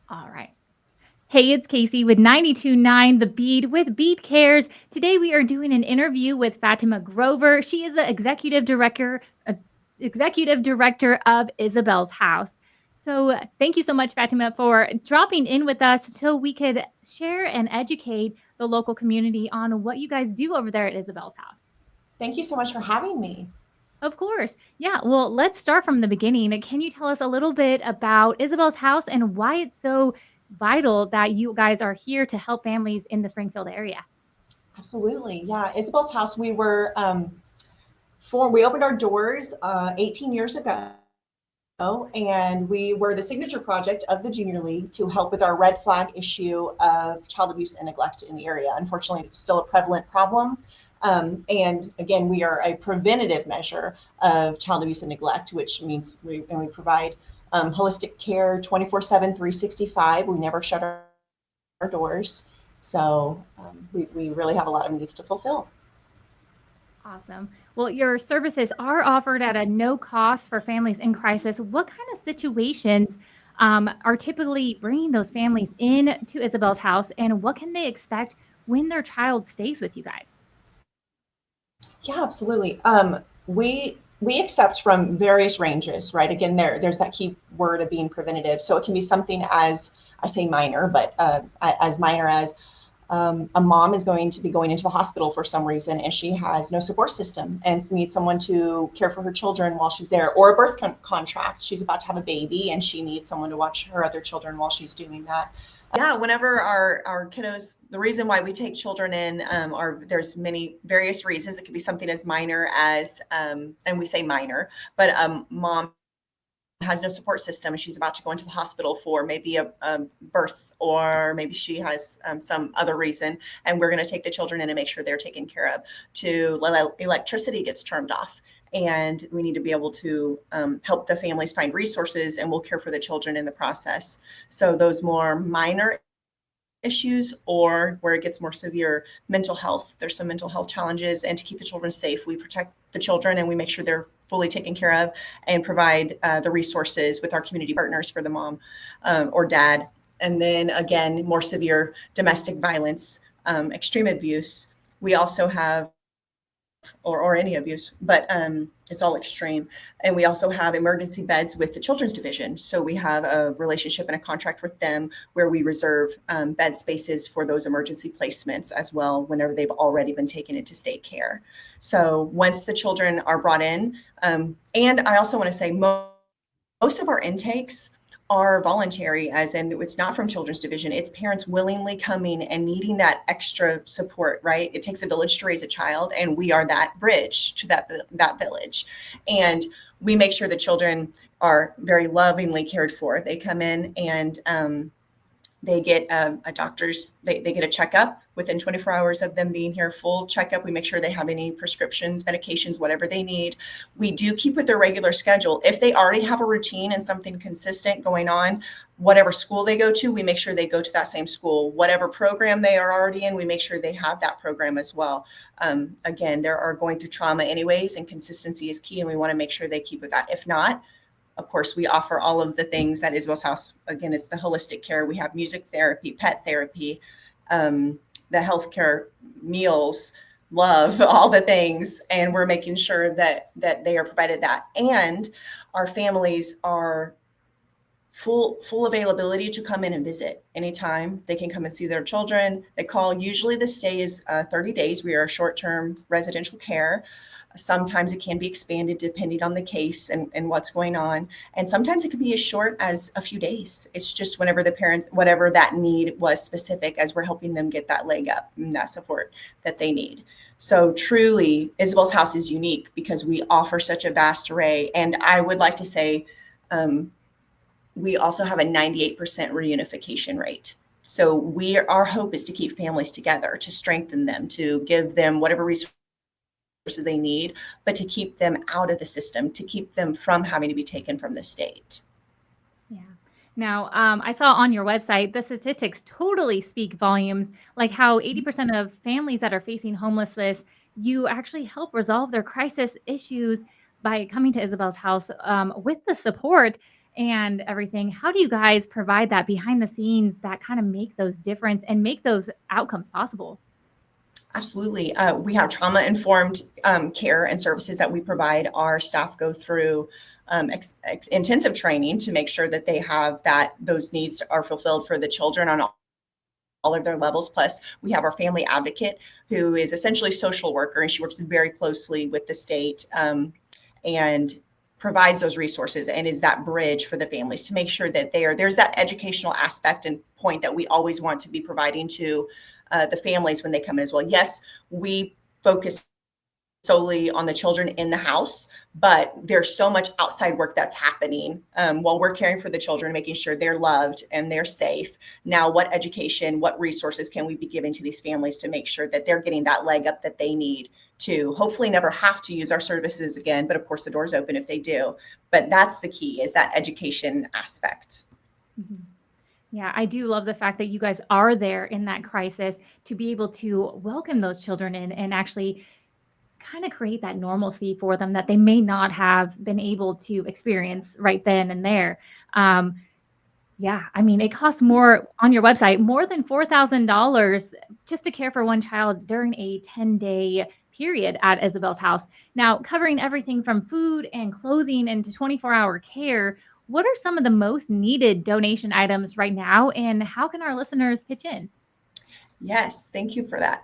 All right. Hey, it's Casey with 92.9 The Beat with Beat Cares. Today we are doing an interview with Fatima Grover. She is the executive director of Isabel's House. So, thank you so much, Fatima, for dropping in with us so we could share and educate the local community on what you guys do over there at Isabel's House. Thank you so much for having me. Of course. Yeah. Well, let's start from the beginning. Can you tell us a little bit about Isabel's House and why it's so vital that you guys are here to help families in the Springfield area? Absolutely. Yeah. Isabel's house, we opened our doors 18 years ago, and we were the signature project of the Junior League to help with our red flag issue of child abuse and neglect in the area. Unfortunately, it's still a prevalent problem. And again, we are a preventative measure of child abuse and neglect, which means we provide holistic care 24/7, 365. We never shut our doors. So we really have a lot of needs to fulfill. Awesome. Well, your services are offered at a no cost for families in crisis. What kind of situations are typically bringing those families in to Isabel's house, and what can they expect when their child stays with you guys? Yeah, absolutely. We accept from various ranges, right? Again, there's that key word of being preventative. So it can be something as I say minor, but as minor as a mom is going to be going into the hospital for some reason and she has no support system and needs someone to care for her children while she's there, or a birth contract. She's about to have a baby and she needs someone to watch her other children while she's doing that. Yeah, whenever our kiddos, the reason why we take children in are there's many various reasons. It could be something as minor as, and we say minor, but mom has no support system and she's about to go into the hospital for maybe a birth, or maybe she has some other reason, and we're going to take the children in and make sure they're taken care of. To electricity gets turned off, and we need to be able to help the families find resources, and we'll care for the children in the process. So those more minor issues, or where it gets more severe, mental health. There's some mental health challenges, and to keep the children safe, we protect the children and we make sure they're fully taken care of and provide the resources with our community partners for the mom or dad. And then again, more severe domestic violence, extreme abuse. We also have or any abuse, but it's all extreme. And we also have emergency beds with the Children's Division. So we have a relationship and a contract with them where we reserve bed spaces for those emergency placements as well whenever they've already been taken into state care. So once the children are brought in, and I also want to say most of our intakes are voluntary, as in it's not from Children's Division. It's parents willingly coming and needing that extra support, right? It takes a village to raise a child, and we are that bridge to that village. And we make sure the children are very lovingly cared for. They come in and they get they get a checkup within 24 hours of them being here, full checkup. We make sure they have any prescriptions, medications, whatever they need. We do keep with their regular schedule. If they already have a routine and something consistent going on, whatever school they go to, we make sure they go to that same school. Whatever program they are already in, we make sure they have that program as well. Again, they are going through trauma anyways, and consistency is key, and we want to make sure they keep with that. If not, of course, we offer all of the things at Isabel's house. Again, it's the holistic care. We have music therapy, pet therapy, the healthcare, meals, love, all the things. And we're making sure that they are provided that. And our families are full availability to come in and visit anytime. They can come and see their children. They call. Usually the stay is 30 days. We are short-term residential care. Sometimes it can be expanded depending on the case and what's going on. And sometimes it can be as short as a few days. It's just whenever the parents, whatever that need was specific, as we're helping them get that leg up and that support that they need. So truly, Isabel's house is unique because we offer such a vast array. And I would like to say we also have a 98% reunification rate. So our hope is to keep families together, to strengthen them, to give them whatever resources they need, but to keep them out of the system, to keep them from having to be taken from the state. Yeah. Now, I saw on your website the statistics totally speak volumes, like how 80% of families that are facing homelessness, you actually help resolve their crisis issues by coming to Isabel's house with the support. and everything. How do you guys provide that behind the scenes that kind of make those difference and make those outcomes possible? Absolutely. We have trauma-informed care and services that we provide. Our staff go through intensive training to make sure that they have those needs are fulfilled for the children on all of their levels. Plus, we have our family advocate, who is essentially a social worker, and she works very closely with the state and provides those resources and is that bridge for the families to make sure that there's that educational aspect and point that we always want to be providing to the families when they come in as well. Yes, we focus solely on the children in the house, but there's so much outside work that's happening while we're caring for the children, making sure they're loved and they're safe. Now, what education, what resources can we be giving to these families to make sure that they're getting that leg up that they need to hopefully never have to use our services again? But of course, the door's open if they do. But that's the key, is that education aspect. Mhm. Yeah, I do love the fact that you guys are there in that crisis to be able to welcome those children in and actually kind of create that normalcy for them that they may not have been able to experience right then and there. Um, yeah, I mean, it costs more on your website, more than $4,000 just to care for one child during a 10-day period at Isabel's house. Now, covering everything from food and clothing into 24-hour care, what are some of the most needed donation items right now, and how can our listeners pitch in? Yes, thank you for that.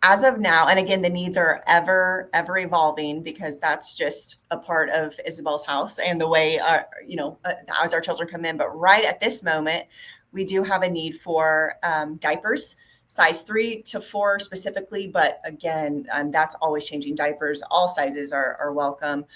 As of now, and again, the needs are ever evolving, because that's just a part of Isabel's house and the way as our children come in. But right at this moment, we do have a need for diapers, size 3 to 4 specifically. But again, that's always changing. Diapers, all sizes are welcome.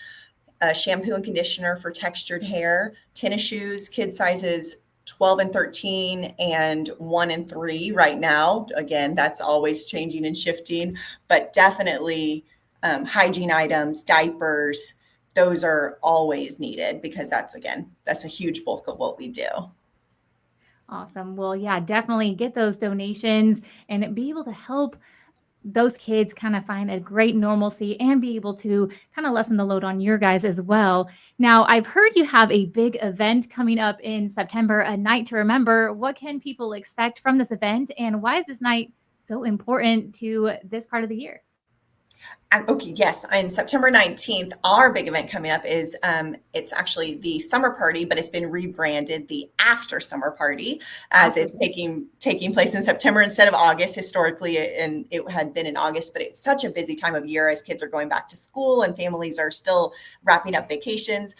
Shampoo and conditioner for textured hair, tennis shoes, kid sizes 12 and 13 and 1 and 3 right now. Again, that's always changing and shifting, but definitely hygiene items, diapers, those are always needed, because that's a huge bulk of what we do. Awesome. Well, yeah, definitely get those donations and be able to help those kids kind of find a great normalcy and be able to kind of lessen the load on your guys as well. Now, I've heard you have a big event coming up in September, a night to remember. What can people expect from this event, and why is this night so important to this part of the year? Okay, yes. On September 19th, our big event coming up is it's actually the summer party, but it's been rebranded the after summer party, as it's taking place in September instead of August historically, and it had been in August. But it's such a busy time of year as kids are going back to school and families are still wrapping up vacations.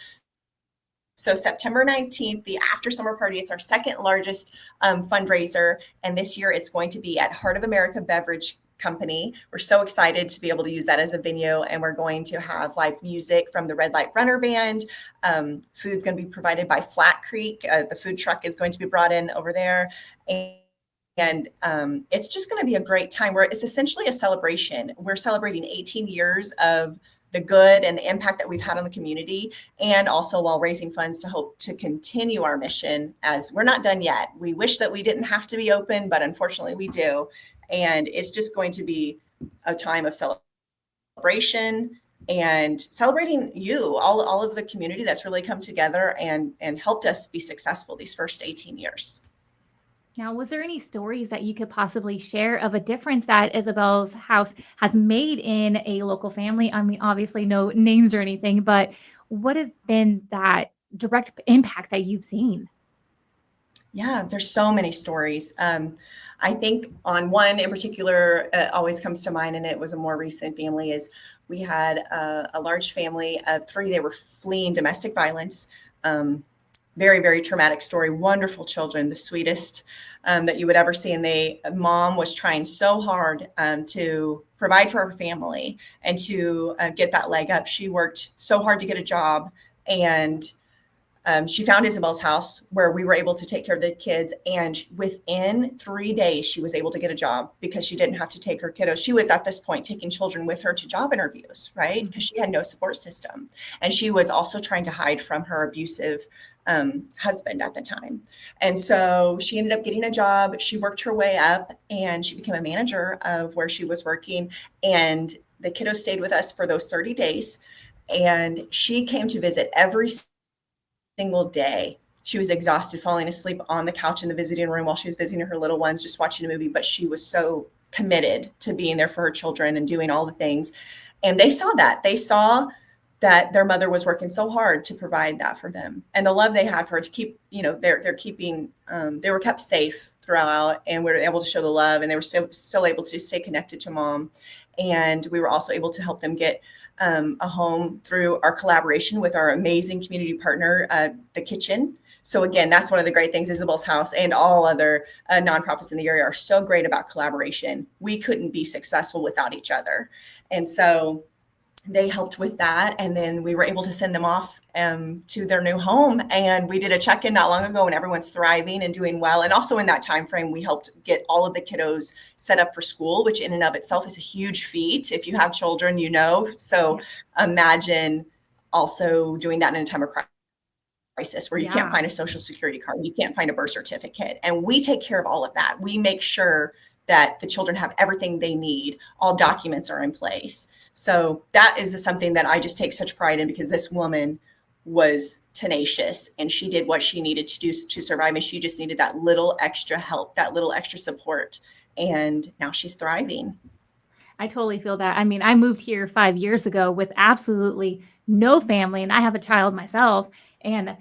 So September 19th, the after summer party, it's our second largest fundraiser. And this year it's going to be at Heart of America Beverage Company. We're so excited to be able to use that as a venue, and we're going to have live music from the Red Light Runner Band. Food's going to be provided by Flat Creek. The food truck is going to be brought in over there. And it's just going to be a great time where it's essentially a celebration. We're celebrating 18 years of the good and the impact that we've had on the community, and also while raising funds to hope to continue our mission, as we're not done yet. We wish that we didn't have to be open, but unfortunately we do. And it's just going to be a time of celebration and celebrating all of the community that's really come together and helped us be successful these first 18 years. Now, was there any stories that you could possibly share of a difference that Isabel's house has made in a local family? I mean, obviously, no names or anything, but what has been that direct impact that you've seen? Yeah, there's so many stories. I think on one in particular always comes to mind, and it was a more recent family, is we had a large family of 3. They were fleeing domestic violence. Very, very traumatic story. Wonderful children, the sweetest that you would ever see. And mom was trying so hard to provide for her family and to get that leg up. She worked so hard to get a job, and she found Isabel's house where we were able to take care of the kids. And within 3 days, she was able to get a job because she didn't have to take her kiddos. She was at this point taking children with her to job interviews, right? Because she had no support system. And she was also trying to hide from her abusive husband at the time. And so she ended up getting a job. She worked her way up and she became a manager of where she was working. And the kiddos stayed with us for those 30 days. And she came to visit every single day. She was exhausted, falling asleep on the couch in the visiting room while she was visiting her little ones, just watching a movie. But she was so committed to being there for her children and doing all the things. And they saw that. They saw that their mother was working so hard to provide that for them, and the love they had for her to keep, they were kept safe throughout, and we were able to show the love, and they were still able to stay connected to mom. And we were also able to help them get a home through our collaboration with our amazing community partner, the kitchen. So again, that's one of the great things. Isabel's House and all other nonprofits in the area are so great about collaboration. We couldn't be successful without each other. And so they helped with that. And then we were able to send them off to their new home. And we did a check-in not long ago, and everyone's thriving and doing well. And also in that time frame, we helped get all of the kiddos set up for school, which in and of itself is a huge feat. If you have children, so imagine also doing that in a time of crisis where you can't find a social security card, you can't find a birth certificate. And we take care of all of that. We make sure that the children have everything they need. All documents are in place. So that is something that I just take such pride in, because this woman was tenacious and she did what she needed to do to survive. And she just needed that little extra help, that little extra support. And now she's thriving. I totally feel that. I mean, I moved here 5 years ago with absolutely no family, and I have a child myself. And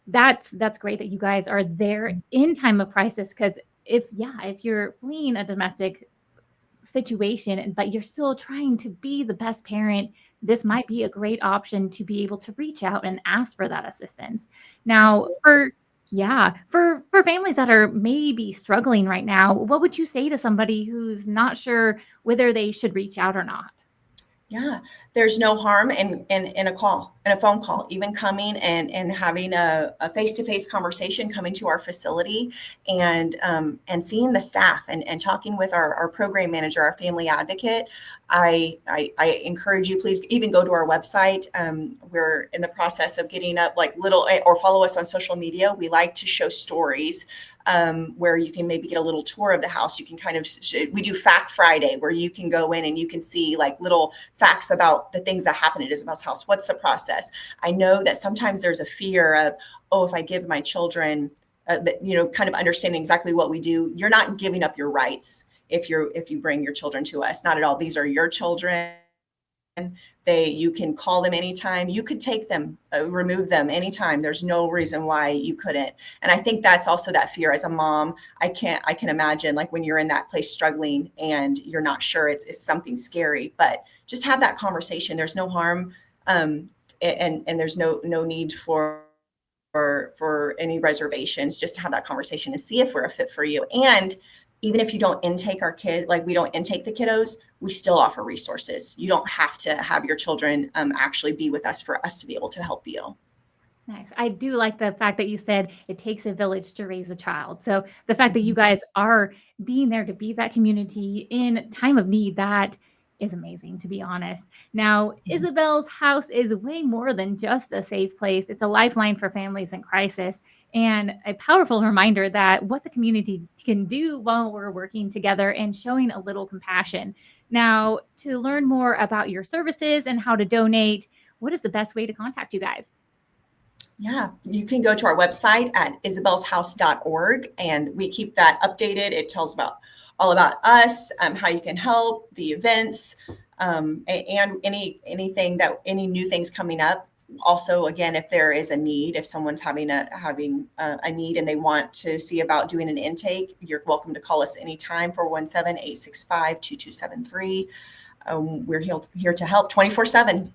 that's great that you guys are there in time of crisis, because if you're fleeing a domestic situation, but you're still trying to be the best parent, this might be a great option to be able to reach out and ask for that assistance. Now, for families that are maybe struggling right now, what would you say to somebody who's not sure whether they should reach out or not? Yeah, there's no harm in a phone call, even coming and having a face-to-face conversation, coming to our facility and seeing the staff and talking with our program manager, our family advocate. I encourage you, please even go to our website. We're in the process of getting up or follow us on social media. We like to show stories where you can maybe get a little tour of the house. You can we do Fact Friday, where you can go in and you can see little facts about the things that happen at Isabel's house. What's the process? I know that sometimes there's a fear of, if I give my children, kind of understanding exactly what we do. You're not giving up your rights if you bring your children to us. Not at all. These are your children. You can call them anytime. You could take them, remove them anytime. There's no reason why you couldn't. And I think that's also that fear as a mom. I can imagine when you're in that place struggling and you're not sure, it's something scary, but just have that conversation. There's no harm. And there's no need for any reservations, just to have that conversation and see if we're a fit for you. And even if you don't intake our kid, we don't intake the kiddos, we still offer resources. You don't have to have your children actually be with us for us to be able to help you. Nice. I do like the fact that you said it takes a village to raise a child. So the fact that you guys are being there to be that community in time of need, that is amazing, to be honest. Now, Isabel's house is way more than just a safe place. It's a lifeline for families in crisis, and a powerful reminder that what the community can do while we're working together and showing a little compassion. Now, to learn more about your services and how to donate, what is the best way to contact you guys? Yeah, you can go to our website at isabelshouse.org, and we keep that updated. It tells all about us, how you can help, the events, and any new things coming up. Also, again, if there is a need, if someone's having a need and they want to see about doing an intake, you're welcome to call us anytime, 417-865-2273. We're here to help 24/7.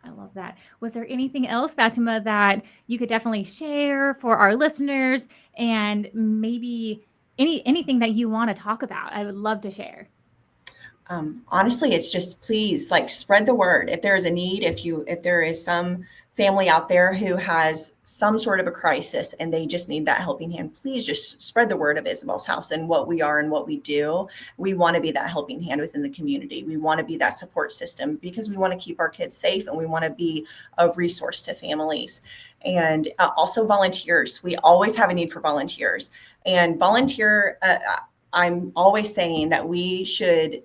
I love that. Was there anything else, Fatima, that you could definitely share for our listeners, and maybe anything that you want to talk about? I would love to share. Honestly, it's just, please spread the word. If there is a need, if there is some family out there who has some sort of a crisis and they just need that helping hand, please just spread the word of Isabel's House and what we are and what we do. We want to be that helping hand within the community. We want to be that support system because we want to keep our kids safe, and we want to be a resource to families. And also volunteers. We always have a need for volunteers. And I'm always saying that we should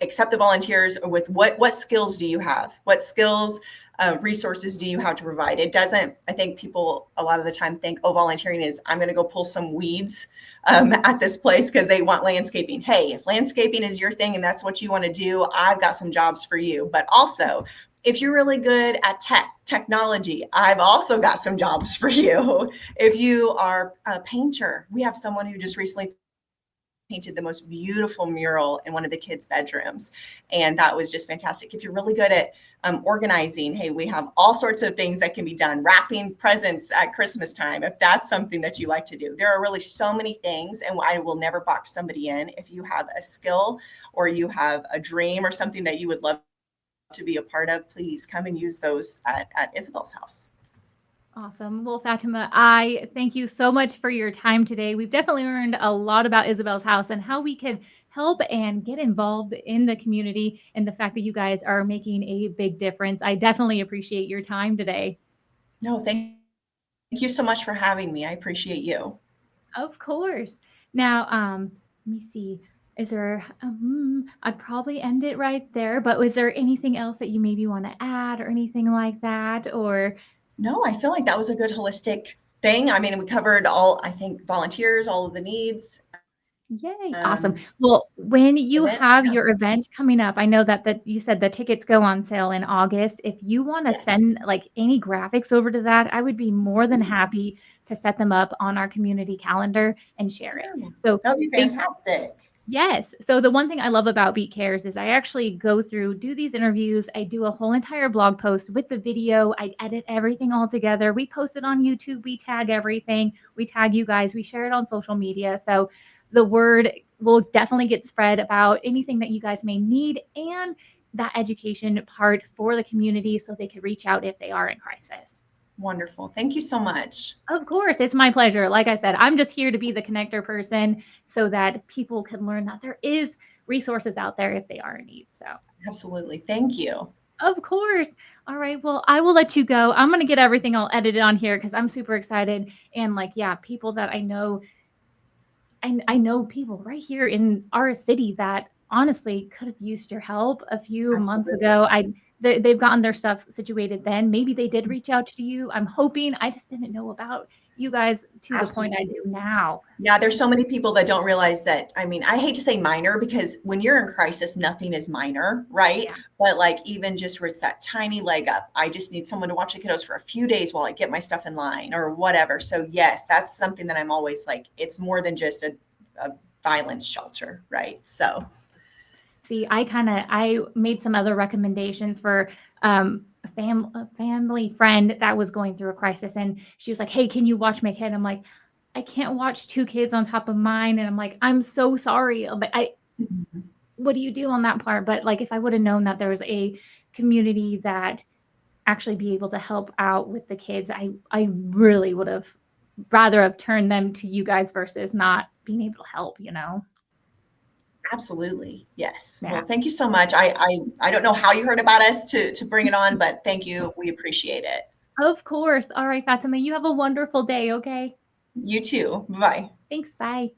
accept the volunteers with what skills do you have? What skills resources do you have to provide? It doesn't, I think people a lot of the time think, oh, volunteering is I'm going to go pull some weeds at this place because they want landscaping. Hey, if landscaping is your thing and that's what you want to do, I've got some jobs for you. But also, if you're really good at technology, I've also got some jobs for you. If you are a painter, we have someone who just recently painted the most beautiful mural in one of the kids' bedrooms. And that was just fantastic. If you're really good at organizing, hey, we have all sorts of things that can be done. Wrapping presents at Christmas time, if that's something that you like to do. There are really so many things, and I will never box somebody in. If you have a skill or you have a dream or something that you would love to be a part of, please come and use those at Isabel's house. Awesome. Well, Fatima, I thank you so much for your time today. We've definitely learned a lot about Isabel's house and how we can help and get involved in the community, and the fact that you guys are making a big difference. I definitely appreciate your time today. No, thank you so much for having me. I appreciate you. Of course. Now, let me see. Is there, I'd probably end it right there, but was there anything else that you maybe want to add or anything like that? Or No, I feel like that was a good holistic thing. I mean, we covered all, I think, volunteers, all of the needs, yay, awesome. Well, when you events. have Yeah. your event coming up, I know that you said the tickets go on sale in August. If you want to Yes. send like any graphics over to that, I would be more than happy to set them up on our community calendar and share it. Yeah, So that would be they fantastic. Yes. So the one thing I love about Beat Cares is I actually go through, do these interviews. I do a whole entire blog post with the video. I edit everything all together. We post it on YouTube. We tag everything. We tag you guys. We share it on social media. So the word will definitely get spread about anything that you guys may need, and that education part for the community so they could reach out if they are in crisis. Wonderful. Thank you so much. Of course, it's my pleasure. Like I said, I'm just here to be the connector person so that people can learn that there is resources out there if they are in need. So, Absolutely. Thank you. of course. All right. Well, I will let you go. I'm going to get everything all edited on here because I'm super excited. And like, yeah, people that I know, I know people right here in our city that honestly could have used your help a few months Absolutely. ago. They've gotten their stuff situated then. Maybe they did reach out to you. I'm hoping. I just didn't know about you guys to the point I Absolutely. do now. Yeah, there's so many people that don't realize that. I mean, I hate to say minor because when you're in crisis, nothing is minor, right? Yeah. But like even just where it's that tiny leg up, I just need someone to watch the kiddos for a few days while I get my stuff in line or whatever. So yes, that's something that I'm always like, it's more than just a violence shelter, right? So See, I made some other recommendations for a family friend that was going through a crisis, and she was like, "Hey, can you watch my kid?" I'm like, "I can't watch two kids on top of mine," and I'm like, "I'm so sorry, but what do you do on that part?" But like, if I would have known that there was a community that actually be able to help out with the kids, I really would have rather have turned them to you guys versus not being able to help. absolutely. Yes. Well, Yeah. thank you so much. I don't know how you heard about us to bring it on, but thank you. We appreciate it. Of course. All right, Fatima, you have a wonderful day, okay? You too. Bye. Thanks. Bye.